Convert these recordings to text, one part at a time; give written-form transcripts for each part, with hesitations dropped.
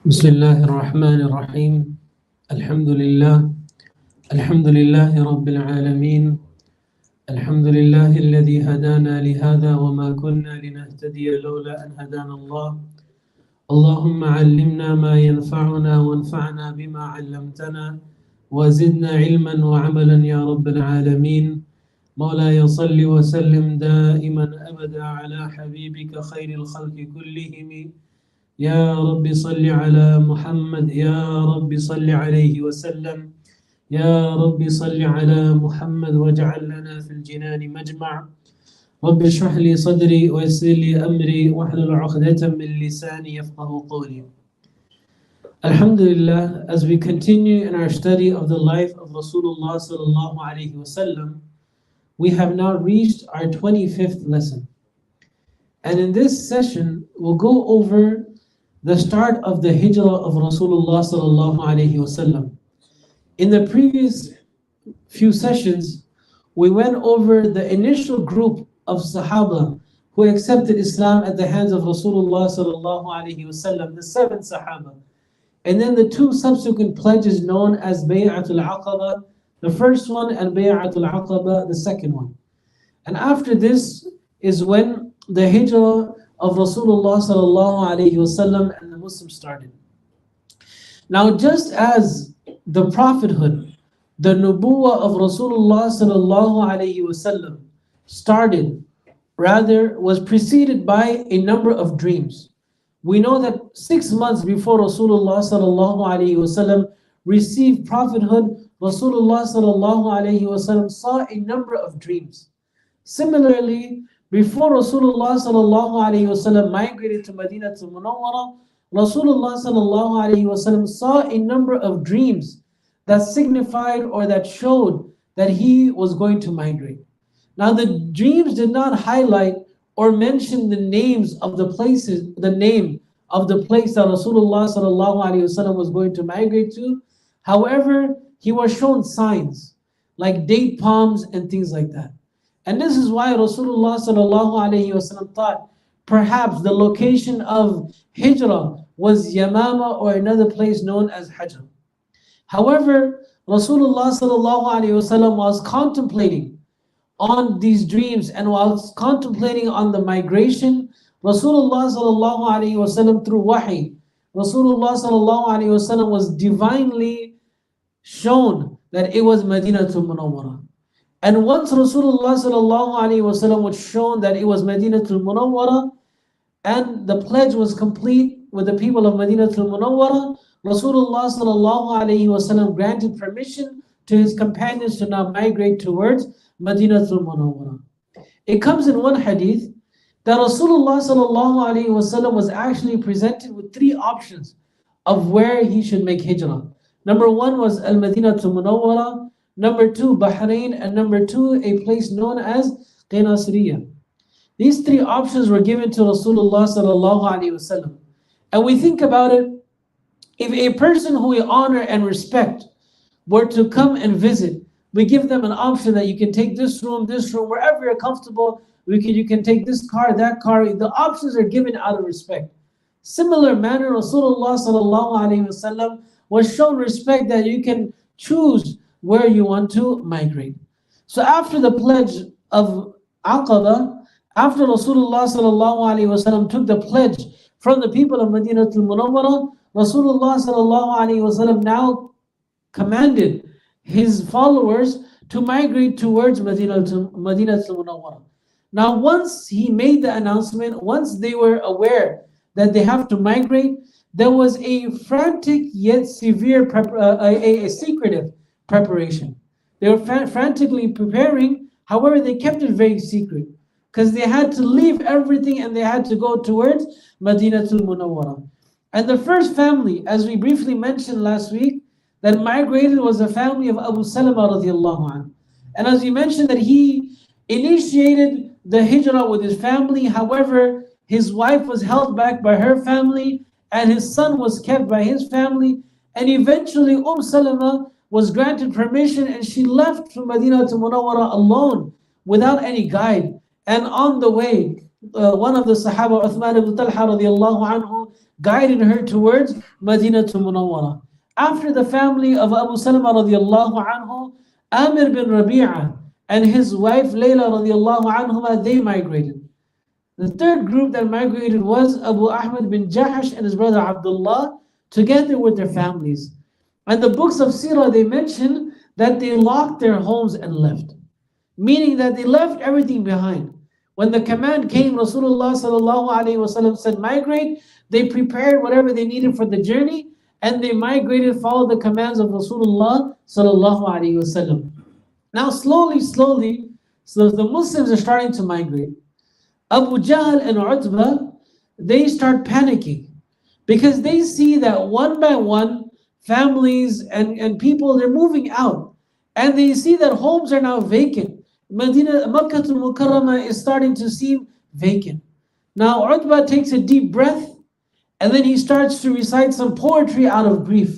بسم الله الرحمن الرحيم الحمد لله رب العالمين الحمد لله الذي هدانا لهذا وما كنا لنهتدي لولا أن هدانا الله اللهم علمنا ما ينفعنا وانفعنا بما علمتنا وزدنا علما وعملا يا رب العالمين مولاي صل وسلم دائما أبدا على حبيبك خير الخلق كلهم يا رب صل على محمد يا رب صل عليه وسلم يا رب صل على محمد واجعل لنا في الجنان مجمع رب اشرح لي صدري ويسر لي أمري واحلل عقدة من لساني يفقه قولي. Alhamdulillah, as we continue in our study of the life of Rasulullah sallallahu alaihi wasallam, we have now reached our 25th lesson. And in this session, we'll go over the start of the Hijrah of Rasulullah sallallahu alaihi wasallam. In the previous few sessions, we went over the initial group of Sahaba who accepted Islam at the hands of Rasulullah sallallahu alaihi wasallam, the 7 Sahaba. And then the 2 subsequent pledges known as Bay'atul Aqaba, the first one, and Bay'atul Aqaba, the second one. And after this is when the Hijrah of Rasulullah sallallahu alaihi wasallam and the Muslims started. Now, just as the prophethood, the nubuwwah of Rasulullah sallallahu alaihi wasallam was preceded by a number of dreams. We know that 6 months before Rasulullah sallallahu alaihi wasallam received prophethood, Rasulullah sallallahu alaihi wasallam saw a number of dreams. Similarly, before Rasulullah sallallahu alaihi wasallam migrated to Medina to Munawwara, Rasulullah sallallahu alaihi wasallam saw a number of dreams that signified or that showed that he was going to migrate. Now, the dreams did not highlight or mention the names of the places, the name of the place that Rasulullah sallallahu alaihi wasallam was going to migrate to. However, he was shown signs like date palms and things like that. And this is why Rasulullah sallallahu alaihi wasallam thought perhaps the location of Hijrah was Yamama or another place known as Hijrah. However, Rasulullah sallallahu alaihi wasallam was contemplating on these dreams and while contemplating on the migration, Rasulullah sallallahu alaihi wasallam through wahi, Rasulullah sallallahu alaihi wasallam was divinely shown that it was Madinatul Munawwara. And once Rasulullah sallallahu alaihi wasallam was shown that it was Madinatul Munawwara and the pledge was complete with the people of Madinatul Munawwara, Rasulullah sallallahu alaihi wasallam granted permission to his companions to now migrate towards Madinatul Munawwara. It comes in one hadith that Rasulullah sallallahu alaihi wasallam was actually presented with 3 options of where he should make hijrah. Number 1 was Al-Madinatul Munawwara, number 2 Bahrain, and number 2 a place known as Seeeah. These 3 options were given to Rasulullah sallallahu alaihi wasallam. And we think about it, if a person who we honor and respect were to come and visit, we give them an option that you can take this room, wherever you're comfortable, you can take this car, that car. The options are given out of respect. Similar manner, Rasulullah sallallahu alaihi wasallam was shown respect that you can choose where you want to migrate. So after the pledge of Aqaba, after Rasulullah sallallahu alaihi wasallam took the pledge from the people of Madinatul Munawwara, Rasulullah sallallahu alaihi wasallam now commanded his followers to migrate towards Madinatul Munawwara. Now, once he made the announcement, once they were aware that they have to migrate, there was a frantic yet severe, a secretive preparation. They were frantically preparing, however, they kept it very secret because they had to leave everything and they had to go towards Madinatul Munawwara. And the first family, as we briefly mentioned last week, that migrated was the family of Abu Salama radiallahu anhu. And as we mentioned that he initiated the hijrah with his family, however, his wife was held back by her family and his son was kept by his family. And eventually Salama was granted permission and she left from Medina to Munawwara alone without any guide. And on the way, one of the Sahaba, Uthman ibn Talha radiallahu anhu, guided her towards Medina to Munawwara. After the family of Abu Salama radiallahu anhu, Amir bin Rabi'ah and his wife Layla radiallahu anhuma, they migrated. The third group that migrated was Abu Ahmad bin Jahash and his brother Abdullah, together with their families. And the books of Seeeah, they mention that they locked their homes and left. Meaning that they left everything behind. When the command came, Rasulullah sallallahu alaihi wasallam said, migrate. They prepared whatever they needed for the journey, and they migrated, followed the commands of Rasulullah sallallahu alaihi wasallam. Now slowly, so the Muslims are starting to migrate. Abu Jahl and Utbah, they start panicking because they see that one by one, families and people, they're moving out. And they see that homes are now vacant. Makkah al-Mukarramah is starting to seem vacant. Now Utbah takes a deep breath and then he starts to recite some poetry out of grief.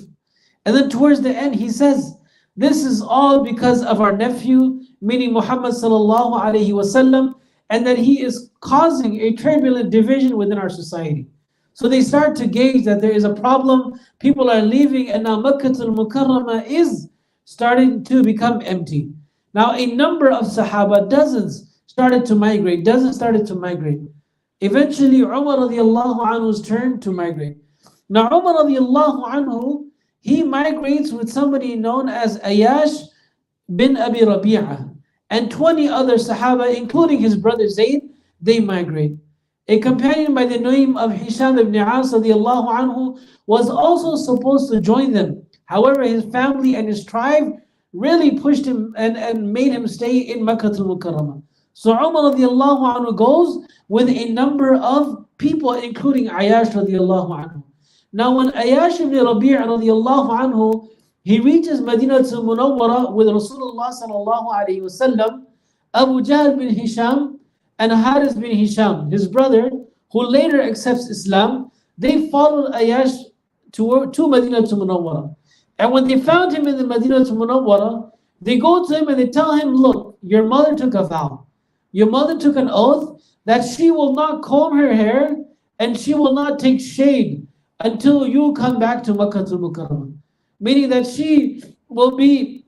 And then towards the end he says, this is all because of our nephew, meaning Muhammad sallallahu alaihi wasallam, and that he is causing a turbulent division within our society. So they start to gauge that there is a problem, people are leaving, and now Makkah al-Mukarramah is starting to become empty. Now a number of Sahaba, dozens, started to migrate. Eventually Umar radiallahu anhu's turn to migrate. Now Umar radiallahu anhu, he migrates with somebody known as Ayash bin Abi Rabi'ah. And 20 other Sahaba, including his brother Zayd, they migrate. A companion by the name of Hisham ibn As radiallahu anhu was also supposed to join them. However, his family and his tribe really pushed him and made him stay in Makkah al-Mukarramah. So Umar radiallahu anhu goes with a number of people, including Ayash radiallahu anhu. Now when Ayash ibn Rabi' radiallahu anhu, he reaches Medina to Munawwara with Rasulullah sallallahu alayhi wasallam, Abu Jahl bin Hisham and Haris bin Hisham, his brother, who later accepts Islam, they followed Ayash to Medina to Munawwara. And when they found him in the Medina to Munawwara, they go to him and they tell him, look, your mother took a vow. Your mother took an oath that she will not comb her hair and she will not take shade until you come back to Makkah al-Mukarramah. Meaning that she will be,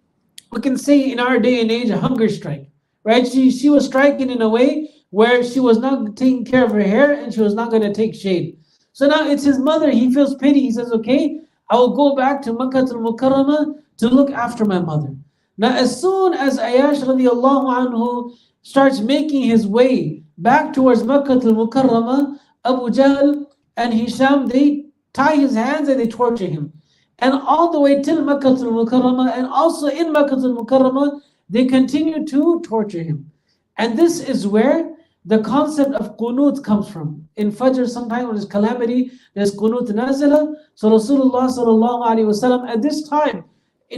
we can say in our day and age, a hunger strike, right? She was striking in a way where she was not taking care of her hair and she was not going to take shade. So now it's his mother, he feels pity. He says, okay, I will go back to Makkah al-Mukarramah to look after my mother. Now as soon as Ayash radiallahu anhu starts making his way back towards Makkah al-Mukarramah, Abu Jahl and Hisham, they tie his hands and they torture him. And all the way till Makkah al-Mukarramah, and also in Makkah al-Mukarramah, they continue to torture him. And this is where the concept of qunut comes from. In Fajr, sometimes when there's calamity, there's qunut nazila. So Rasulullah sallallahu alaihi wasallam, at this time,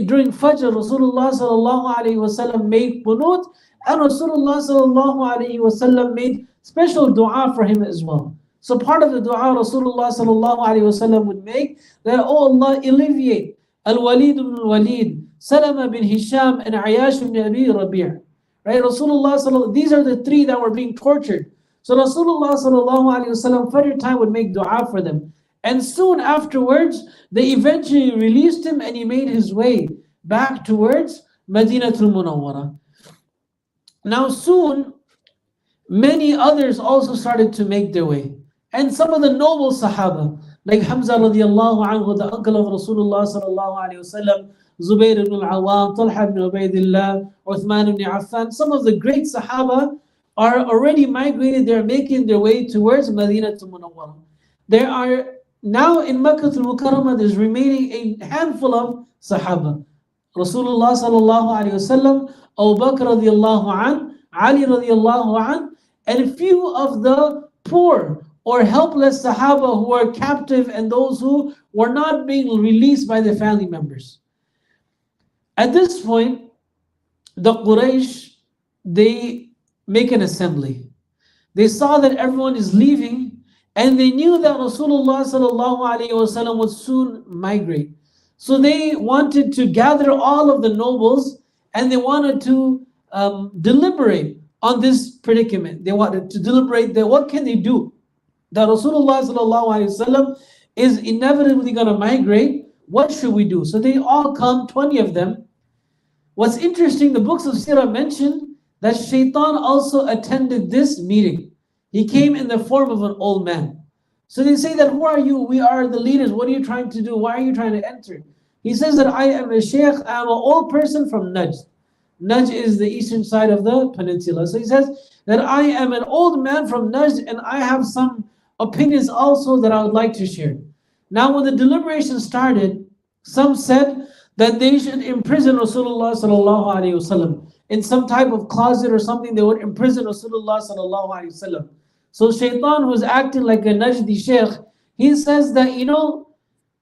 during Fajr, Rasulullah sallallahu alaihi wasallam made qunut, and Rasulullah sallallahu alaihi wasallam made special dua for him as well. So part of the dua Rasulullah sallallahu alaihi wasallam would make, that, oh Allah, alleviate Al-Walid ibn Walid, Salama bin Hisham, and Ayash ibn Abi Rabi'. Right? Rasulullah, these are the three that were being tortured. So Rasulullah sallallahu alaihi wasallam, Fajr time, would make dua for them. And soon afterwards, they eventually released him and he made his way back towards Madinatul Munawwara. Now soon, many others also started to make their way. And some of the noble Sahaba, like Hamza radiallahu anhu, the uncle of Rasulullah sallallahu alayhi wasallam, Zubayr ibn al-Awwam, Talha ibn Ubaidillah, Uthman ibn Affan, some of the great Sahaba are already migrated, they're making their way towards Madinah to Munawwara. There are now in Makkah al-Mukarramah, there's remaining a handful of Sahaba. Rasulullah sallallahu alayhi wasallam, Abu Bakr radiallahu an, Ali radiallahu an, and a few of the poor or helpless Sahaba who are captive and those who were not being released by their family members. At this point, the Quraysh, they make an assembly. They saw that everyone is leaving and they knew that Rasulullah sallallahu alaihi wasallam would soon migrate. So they wanted to gather all of the nobles and they wanted to deliberate on this predicament. They wanted to deliberate that what can they do? That Rasulullah sallallahu alaihi wasallam is inevitably going to migrate. What should we do? So they all come, 20 of them. What's interesting, the books of Seeeah mention that Shaitan also attended this meeting. He came in the form of an old man. So they say that, who are you? We are the leaders. What are you trying to do? Why are you trying to enter? He says that I am a sheikh, I am an old person from Najd. Najd is the eastern side of the peninsula. So he says that I am an old man from Najd and I have some opinions also that I would like to share. Now when the deliberation started, some said that they should imprison Rasulullah sallallahu alaihi wasallam. In some type of closet or something, they would imprison Rasulullah sallallahu alaihi wasallam. So Shaitan, who was acting like a Najdi sheikh, he says that,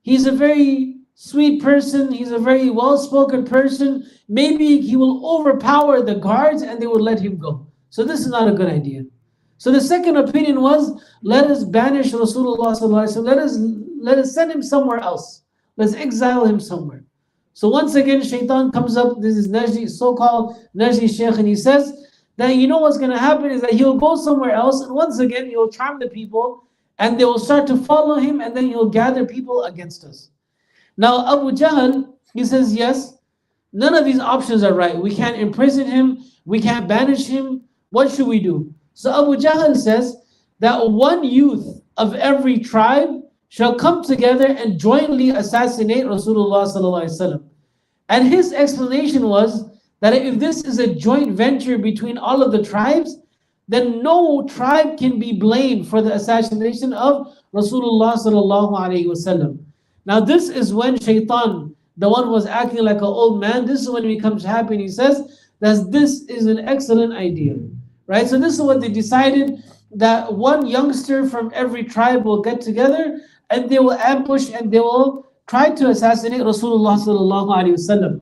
he's a very sweet person, he's a very well-spoken person, maybe he will overpower the guards and they will let him go. So this is not a good idea. So the second opinion was, let us banish Rasulullah sallallahu alaihi wasallam, let us send him somewhere else. Let's exile him somewhere. So once again, Shaitan comes up, this is Najdi, so-called Najdi sheikh, and he says that what's going to happen is that he'll go somewhere else, and once again, he'll charm the people, and they will start to follow him, and then he'll gather people against us. Now, Abu Jahl, he says, yes, none of these options are right. We can't imprison him, we can't banish him. What should we do? So Abu Jahl says that one youth of every tribe shall come together and jointly assassinate Rasulullah sallallahu alaihi wasallam. And his explanation was that if this is a joint venture between all of the tribes, then no tribe can be blamed for the assassination of Rasulullah sallallahu alaihi wasallam. Now this is when Shaitan, the one who was acting like an old man, this is when he becomes happy and he says that this is an excellent idea. Right? So this is what they decided, that one youngster from every tribe will get together and they will ambush and they will try to assassinate Rasulullah sallallahu alaihi wasallam.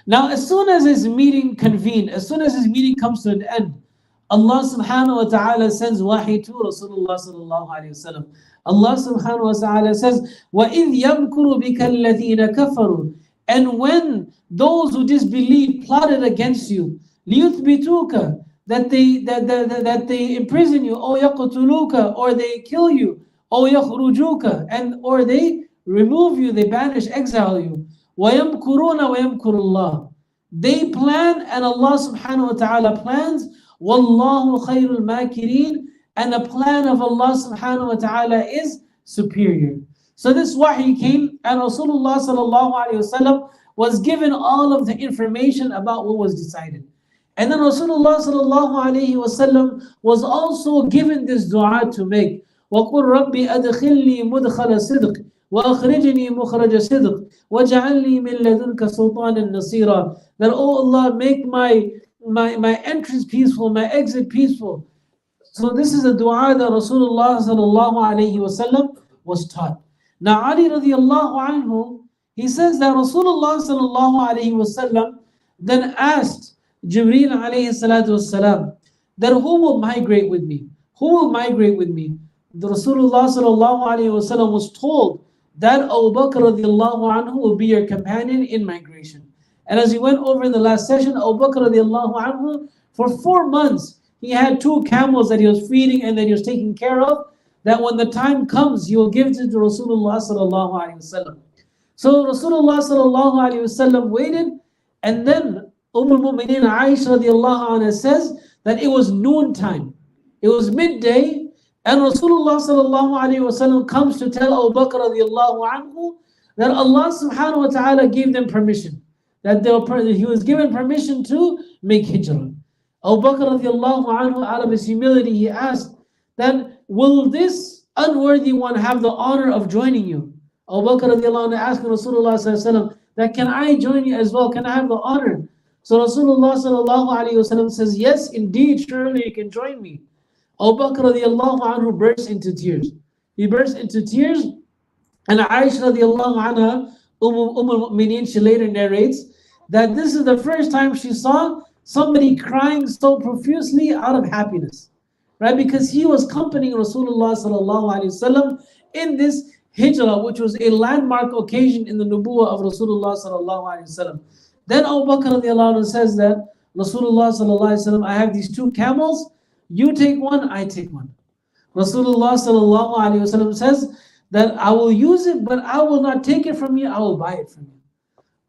Now, as soon as his meeting convened, as soon as his meeting comes to an end, Allah subhanahu wa ta'ala sends wahi to Rasulullah sallallahu alaihi wasallam. Allah subhanahu wa ta'ala says, وَإِذْ يَمْكُرُ بِكَ الَّذِينَ كَفَرُوا. And when those who disbelieve plotted against you, لِيُثْبِتُوكَ, that they imprison you, أو يقتلوك, or they kill you, أو يخرجوك, and or they remove you, they banish, exile you. وَيَمْكُرُونَ وَيَمْكُرُ اللَّهِ. They plan and Allah subhanahu wa ta'ala plans. وَاللَّهُ خَيْرُ الْمَاكِرِينَ. And the plan of Allah subhanahu wa ta'ala is superior. So this wahi came and Rasulullah sallallahu alayhi wasallam was given all of the information about what was decided. And then Rasulullah sallallahu alayhi wasallam was also given this dua to make. وَقُلْ رَبِّ أَدْخِلْنِي مُدْخَلَ صِدْقٍ وَأَخْرِجْنِي مُخْرَجَ صِدْقٍ وَاجْعَلْنِي مِنْ لَدُنْكَ سُلْطَانًا نَصِيرًا. That, oh Allah, make my entrance peaceful, my exit peaceful. So this is a dua that Rasulullah sallallahu alayhi wasallam was taught. Now Ali radiallahu anhu, he says that Rasulullah sallallahu alayhi wasallam then asked Jibreel alayhi salatu wasalam that who will migrate with me? Who will migrate with me? The Rasulullah sallallahu alayhi wasallam was told that Abu Bakr radiallahu anhu will be your companion in migration. And as we went over in the last session, Abu Bakr radiallahu anhu, for 4 months, he had 2 camels that he was feeding and that he was taking care of, that when the time comes, he will give it to Rasulullah sallallahu alayhi wasallam. So Rasulullah sallallahu alayhi wasallam waited, and then al-Mu'mineen Aisha radiallahu anha says that it was noon time. It was midday, and Rasulullah sallallahu alayhi wasallam comes to tell Abu Bakr radiallahu anhu that Allah subhanahu wa ta'ala gave them permission. That he was given permission to make hijrah. Abu Bakr radiallahu anhu, out of his humility, he asked that, will this unworthy one have the honor of joining you? Abu Bakr radiallahu anhu asked Rasulullah sallallahu alayhi wasallam that, can I join you as well? Can I have the honor? So Rasulullah sallallahu alayhi wasallam says, yes, indeed, surely you can join me. Abu Bakr radiallahu anhu burst into tears. He burst into tears, and Aisha radiallahu anha, al-Mu'mineen, she later narrates that this is the first time she saw somebody crying so profusely out of happiness, right? Because he was accompanying Rasulullah sallallahu alaihi wasallam in this Hijrah, which was a landmark occasion in the nubuwwah of Rasulullah sallallahu alaihi wasallam. Then Abu Bakr radiallahu anhu says that Rasulullah sallallahu alaihi wasallam, I have these two camels, you take one, I take one. Rasulullah sallallahu alaihi wasallam says that I will use it, but I will not take it from you, I will buy it from you.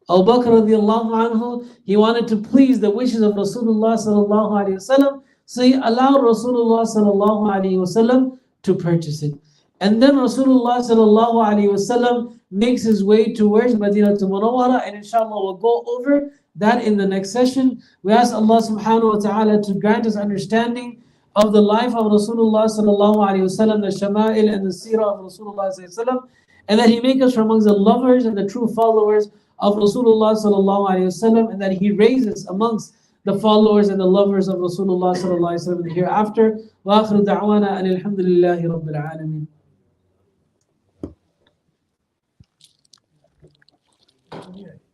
Abu Bakr radiallahu anhu, he wanted to please the wishes of Rasulullah sallallahu alaihi wasallam, so he allowed Rasulullah sallallahu alaihi wasallam to purchase it. And then Rasulullah sallallahu alaihi wasallam makes his way towards Madinah Munawwara, and inshallah we'll go over that in the next session. We ask Allah subhanahu wa ta'ala to grant us understanding of the life of Rasulullah sallallahu alaihi wasallam, the shama'il and the seerah of Rasulullah sallallahu alaihi wasallam, and that He make us from amongst the lovers and the true followers of Rasulullah sallallahu alaihi wasallam, and that He raises amongst the followers and the lovers of Rasulullah sallallahu alaihi wasallam in the hereafter. Wa akhiru da'wana anil hamdulillahi rabbil alameen. Yeah.